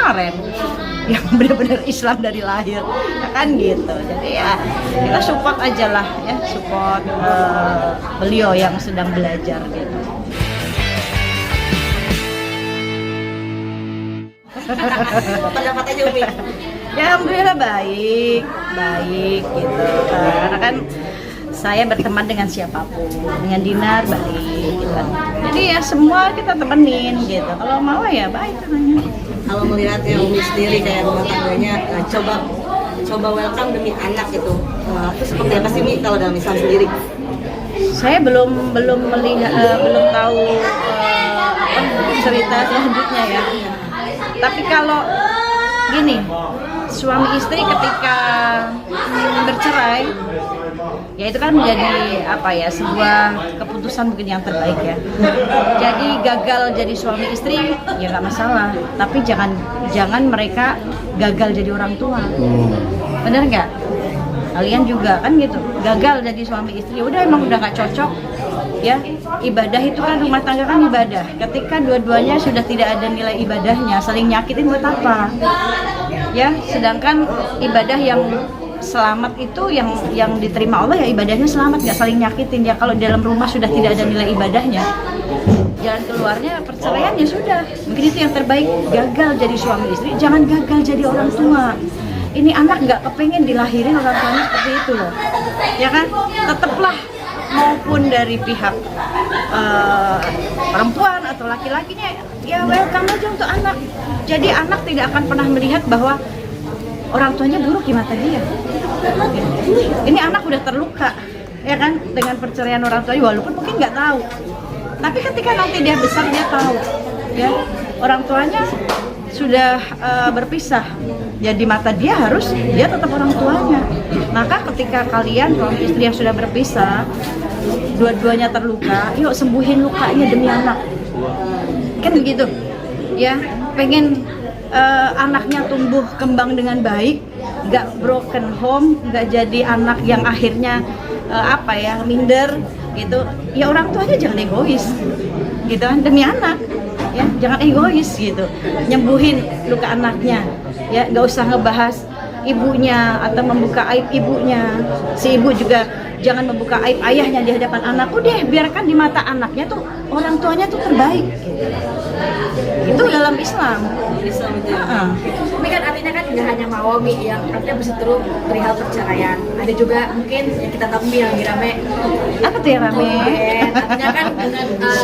kemarin yang benar-benar Islam dari lahir, ya kan gitu. Jadi ya kita support aja lah ya, support beliau yang sedang belajar gitu. Pendapat aja Umi. Ya alhamdulillah baik gitu. Karena kan saya berteman dengan siapapun, dengan Dinar baik gitu kan. Jadi ya semua kita temenin gitu. Kalau mau ya baik namanya. Kalau melihatnya Umi sendiri kayak rumah tangganya coba welcome demi anak gitu. Itu seperti apa sih Umi kalau dalam Islam sendiri? Saya belum melihat, belum tahu cerita selanjutnya ya. Tapi kalau gini, suami istri ketika bercerai, ya itu kan menjadi apa ya, sebuah keputusan mungkin yang terbaik ya. Jadi gagal jadi suami istri ya nggak masalah, tapi jangan mereka gagal jadi orang tua. Bener nggak? Kalian juga kan gitu, gagal jadi suami istri, udah emang udah nggak cocok ya. Ibadah itu kan, rumah tangga kan ibadah. Ketika dua-duanya sudah tidak ada nilai ibadahnya, saling nyakitin buat apa ya. Sedangkan ibadah yang selamat itu yang diterima Allah ya ibadahnya selamat, nggak saling nyakitin ya. Kalau dalam rumah sudah tidak ada nilai ibadahnya, jalan keluarnya perceraian ya sudah. Mungkin itu yang terbaik. Gagal jadi suami istri, jangan gagal jadi orang tua. Ini anak nggak kepengen dilahirin orang tuanya seperti itu loh, ya kan? Tetaplah, maupun dari pihak perempuan atau laki-lakinya ya welcome aja untuk anak. Jadi anak tidak akan pernah melihat bahwa orang tuanya buruk di mata dia. Ini anak udah terluka ya kan dengan perceraian orang tuanya, walaupun mungkin nggak tahu, tapi ketika nanti dia besar dia tahu ya orang tuanya sudah berpisah, ya di mata dia dia tetap orang tuanya. Maka ketika kalian suami istri yang sudah berpisah, dua-duanya terluka, yuk sembuhin lukanya demi anak, kan begitu ya. Pengen anaknya tumbuh kembang dengan baik, nggak broken home, nggak jadi anak yang akhirnya minder gitu. Ya orang tuanya jangan egois gitu kan, demi anak ya, jangan egois gitu, nyembuhin luka anaknya ya. Nggak usah ngebahas ibunya atau membuka aib ibunya, si ibu juga jangan membuka aib ayahnya di hadapan anak. Udah biarkan di mata anaknya tuh orang tuanya tuh terbaik gitu. Itu dalam Islam Itu Tapi kan artinya kan nggak hanya Mawomi yang artinya berseteru perihal perceraian. Ada juga mungkin yang kita tahu yang rame. apa tuh yang rame. Artinya kan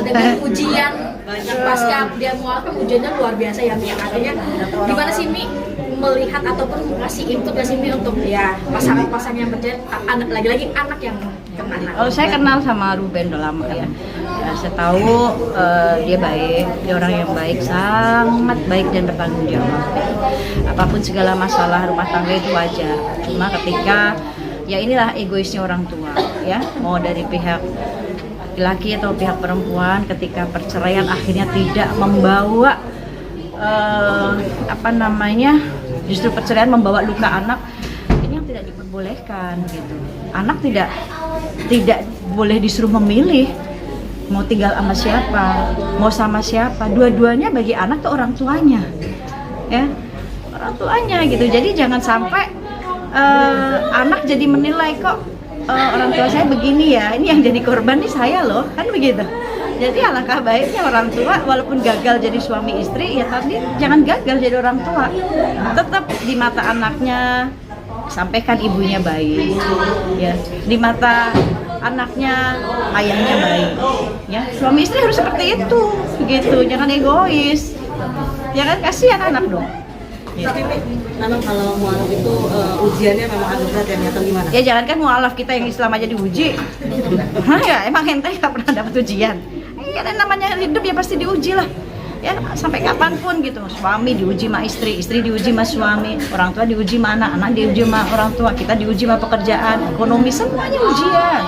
dengan ujian pasca dia mualaf, ujiannya luar biasa ya Mi. Artinya gimana sih Mi melihat ataupun ngasih input nggak sih Mi untuk ya pasangan-pasangan yang berjalan, anak lagi-lagi anak yang kemana? Kalau saya kenal sama Ruben udah lama ya, saya tahu dia baik, dia orang yang baik, sangat baik dan bertanggung jawab. Apapun segala masalah rumah tangga itu wajar. Cuma ketika ya inilah egoisnya orang tua ya, mau dari pihak laki atau pihak perempuan, ketika perceraian akhirnya tidak membawa justru perceraian membawa luka anak, ini yang tidak diperbolehkan gitu. Anak tidak boleh disuruh memilih mau tinggal sama siapa, mau sama siapa. Dua-duanya bagi anak tuh orang tuanya ya, orang tuanya gitu. Jadi jangan sampai anak jadi menilai kok orang tua saya begini ya, ini yang jadi korban nih saya loh, kan begitu. Jadi alangkah baiknya orang tua walaupun gagal jadi suami istri ya, tapi jangan gagal jadi orang tua. Tetap di mata anaknya sampaikan ibunya baik ya, di mata anaknya ayahnya baik ya. Suami istri harus seperti itu gitu, jangan egois ya kan, kasihan anak dong. Tapi memang kalau mualaf itu ujiannya memang agak berat ya, atau gimana? Ya jangan kan mualaf, kita yang Islam aja diuji. Hah ya, emang ente nggak pernah dapat ujian? Ya namanya hidup ya pasti diuji lah. Ya sampai kapanpun gitu. Suami diuji sama istri, istri diuji sama suami, orang tua diuji sama anak, anak diuji sama orang tua, kita diuji sama pekerjaan, ekonomi, semuanya ujian.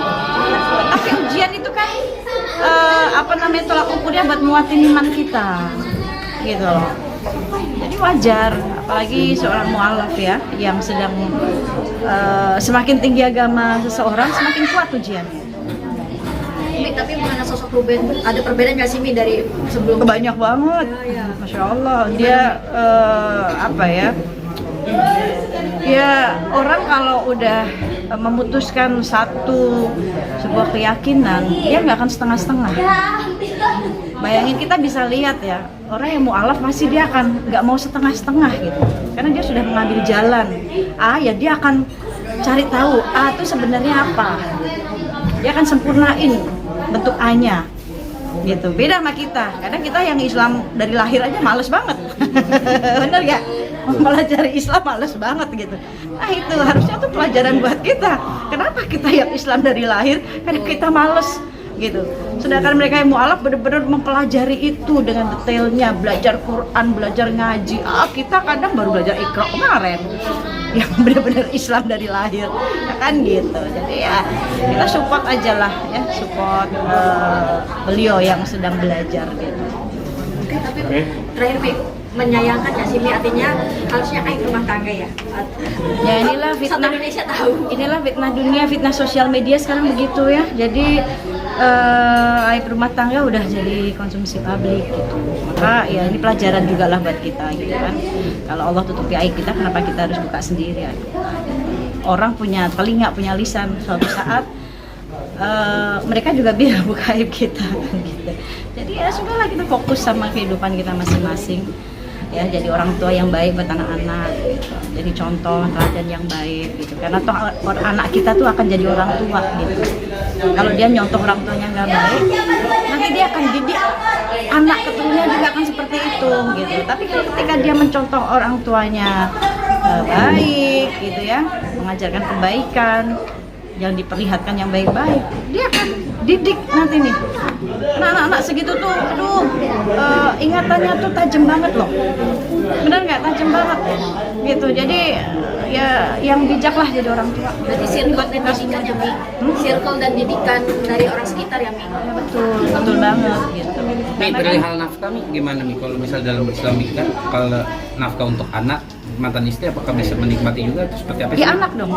Tapi ujian itu kan tolak ukurnya buat nguatin iman kita, gitu loh. Jadi wajar, apalagi seorang mualaf ya, yang sedang semakin tinggi agama seseorang, semakin kuat ujiannya. Mi, tapi mengenai sosok Ruben ada perbedaan nggak sih Mi dari sebelum? Banyak banget, Ya. Masya Allah. Dia apa ya? Ya orang kalau udah memutuskan sebuah keyakinan, dia nggak akan setengah-setengah. Bayangin, kita bisa lihat ya, orang yang mu'alaf pasti dia akan nggak mau setengah-setengah gitu, karena dia sudah mengambil jalan A, ya dia akan cari tahu A itu sebenarnya apa. Dia akan sempurnain bentuk A-nya gitu. Beda sama kita, kadang kita yang Islam dari lahir aja males banget. Bener gak? Mempelajari Islam males banget gitu. Nah itu harusnya tuh pelajaran buat kita. Kenapa kita yang Islam dari lahir? Karena kita males gitu. Sedangkan mereka yang mu'alaf benar-benar mempelajari itu dengan detailnya, belajar Quran, belajar ngaji. Kita kadang baru belajar Iqra kemarin, yang benar-benar Islam dari lahir, ya kan gitu. Jadi ya kita support aja lah ya, support beliau yang sedang belajar gitu. Oke, tapi terakhir Mi, menyayangkan nggak sih Mi, artinya harusnya aib rumah tangga ya? Ya inilah Satu fitnah, Indonesia tahu. inilah fitnah dunia, fitnah sosial media sekarang begitu ya. Jadi aib rumah tangga udah jadi konsumsi publik gitu. Maka ya ini pelajaran juga lah buat kita gitu kan. Kalau Allah tutupi aib kita, kenapa kita harus buka sendiri aib kita? Orang punya telinga, punya lisan, suatu saat mereka juga bisa buka aib kita gitu. Jadi ya sudahlah, kita fokus sama kehidupan kita masing-masing. Ya, jadi orang tua yang baik buat anak-anak gitu. Jadi contoh teladan yang baik gitu, karena toh anak kita tuh akan jadi orang tua gitu. Kalau dia nyontoh orang tuanya nggak baik, nanti dia akan didik anak keturunannya juga akan seperti itu gitu. Tapi kalau ketika dia mencontoh orang tuanya baik gitu ya, mengajarkan kebaikan, yang diperlihatkan yang baik-baik, dia akan didik nanti nih. Nah, anak-anak segitu tuh, aduh, ingatannya tuh tajam banget loh. Bener nggak? Tajam banget gitu. Jadi ya yang bijak lah jadi orang tua. Berarti circle dan didikan ya Mi, circle dan didikan dari orang sekitar ya Mi. Betul banget gitu. Mi, perihal nafkah Mi, gimana Mi? Kalau misal dalam Islam nikah, kalau nafkah untuk anak, mantan istri apakah bisa menikmati juga atau seperti apa sih? Ya anak dong.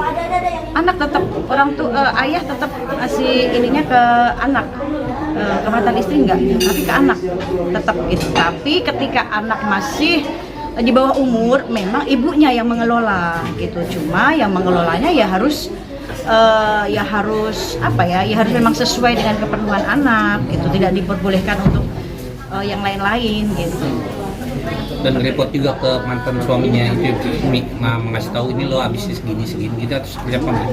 Anak tetap orang tuh ayah tetap kasih ininya ke anak. Ke mantan istri enggak, tapi ke anak tetap gitu. Tapi ketika anak masih di bawah umur, memang ibunya yang mengelola gitu. Cuma yang mengelolanya ya harus apa ya? Ya harus memang sesuai dengan keperluan anak gitu. Tidak diperbolehkan untuk yang lain-lain gitu. Dan repot juga ke mantan suaminya itu Mi, mengasih tahu ini lo habis segini gitu atau seperti apa Mi?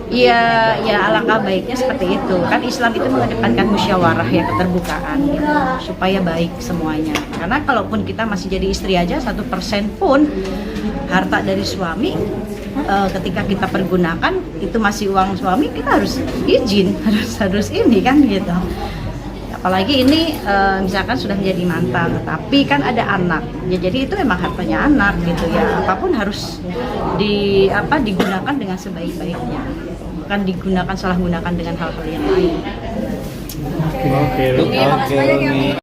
Iya, ya alangkah baiknya seperti itu. Kan Islam itu mengedepankan musyawarah ya, keterbukaan gitu, supaya baik semuanya. Karena kalaupun kita masih jadi istri aja 1% pun harta dari suami ketika kita pergunakan itu masih uang suami, kita harus izin, harus ini kan gitu. Apalagi ini misalkan sudah menjadi mantan, tapi kan ada anak, ya jadi itu memang hartanya anak gitu ya. Apapun harus digunakan dengan sebaik-baiknya, bukan digunakan salah gunakan dengan hal-hal yang lain. Oke.